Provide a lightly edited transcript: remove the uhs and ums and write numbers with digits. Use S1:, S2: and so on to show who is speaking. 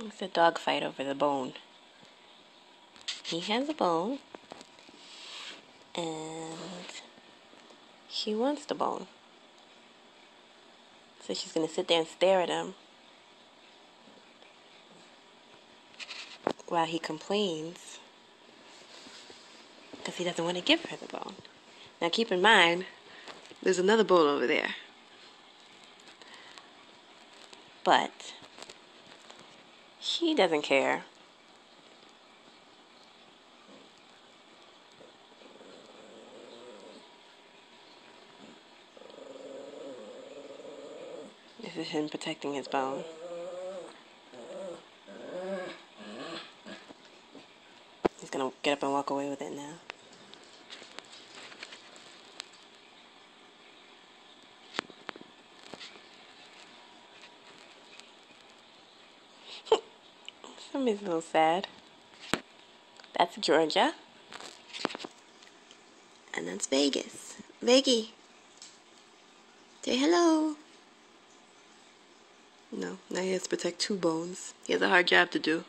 S1: It's a dog fight over the bone. He has a bone, and she wants the bone. So she's going to sit there and stare at him while he complains because he doesn't want to give her the bone. Now keep in mind, there's another bone over there. But she doesn't care. This is him protecting his bone. He's gonna get up and walk away with it now. Somebody's a little sad. That's Georgia. And that's Vegas. Veggie. Say hello. No, now he has to protect two bones. He has a hard job to do.